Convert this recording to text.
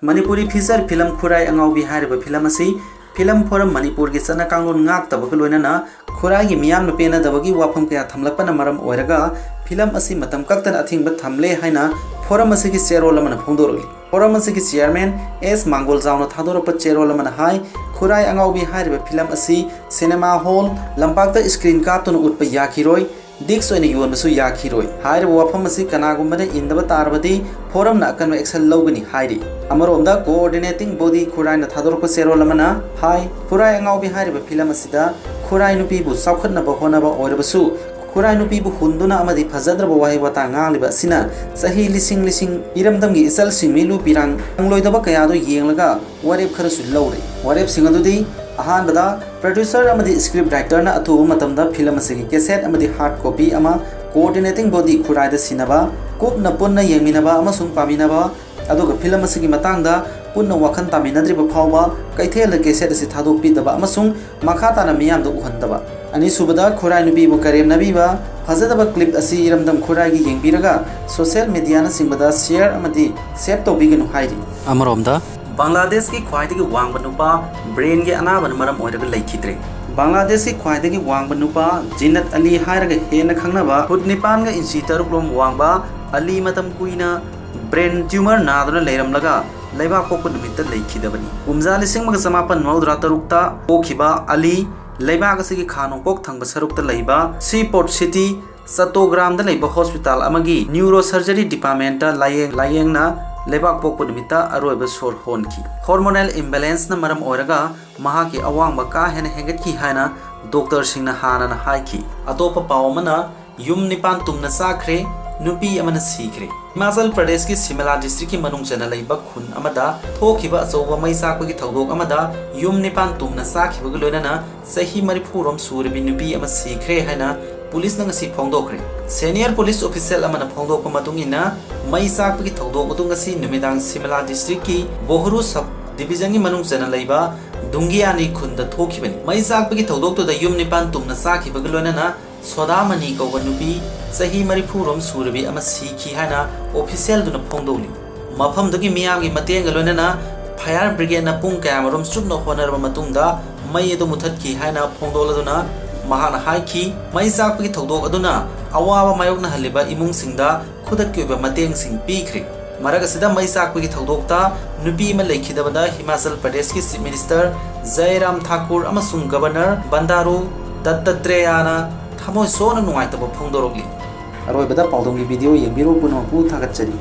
Manipuri feature film Khurai Angaobi hariba film asi film forum Manipur gi chana kanglon ngak tabak loinana Khurai gi miyam na pena dabagi wafam kaya thamlakpana maram oiraga film asi matam kaktan athingba thamle haina forum asi gi chairol amana phongdoroli forum asi gi chairman S Mangol Jauna thadorapa chairol amana hai Khurai Angaobi hariba film asi cinema hall lampakta screen kaptuna utpa yakhiroi Dix oina yonbasu yakhiroi hair wafam asi kanagumane indaba tarbadi forum na kan action logani hairi amaromda coordinating body Khurai na thadorpa chairol amana hai Khurai Angaobi hariba film asida Khurai nupi bu saukhatna ba honaba oirabasu Khurai nupi bu hunduna amadi phajadra wahi wata ngangliba sina sahi lising iramdamgi isal singmilu pirang angloidaba kayado yenglaga warep kharasu lawre warep singadudi ahan bada producer amadi script writer na atu matamda film asigi cassette amadi hard copy ama coordinating body Khurai da sinaba kupna punna yengminaba amasung paminaba aduga film asigi matangda punna wakhan taminadriba phawba kaithela cassette asi thadokpi daba amasung makhata na miyam da uhandaba ani subada Khurai nupi bu karem nabiba phajadaba clip asi iramdam Khurai gi yengbiraga social media na singbada share amadi save tobiganu hairi amaromda Bangladesh ki khwaidagi wangba nupa brain gi anaba maram oiraga laikhidre Bangladesh ki khwaidagi wangba nupa Jinat Ali hairaga hena khangnaba fut nipan ga inchi taruklom wangba Ali matam kuina brain tumor naduna leiramlaga leiba pokku numitta laikhidabani umja lising maga samapan maudra tarukta pokhiba Ali leiba ga sigi khanong pok thangba sarukta leiba Seaport City Satogram da leiba hospital amagi neurosurgery department ta layeng na lebak pokpu nimita aroiba sor honki hormonal imbalance na maram oiraga mahaki awangba ka hena hengatki haina doctor singna hana na haiki atopa pawmana yum nipan tumna sakre nupi amana sikre Himachal Pradesh ki Shimla district ki manung chana leiba khun amada thokhiba achoba mai sakpa ki thodok amada yum nipan tumna sakhiba gi loinana sahi marifu rom surbi nupi ama sikre haina police na ngasi phongdokre senior police official amana phongdokpa matungina mai sakpa ki thodok matung ngasi numidang Shimla district ki Bohru sub division ki manung chana leiba dungiani khunda thokhibani mai sakpa ki thodok to da yum nipan tumna sakhiba gi loinana Sodamani kauba nupi sahi marifu rom surbi ama sikhi haina official duna phongdoli mafam dagi miyam gi mateng loinana fire brigade na pung kamarom chupno honarba matungda mai edo muthatki haina phongdoladuna mahana haiki mai sakpi thodok aduna awaba mayokna haliba imung singda khudakki ba mateng sing pikre maraga sida mai sakpi thodokta nupi ma lekhidabada Himachal Pradesh ki chief minister Jairam Thakur amasung governor Bandaru Dattattreyana Thamoi sona nungai taba phongdorogli aroi bada paudom gi video yengbiru puno pu thakachari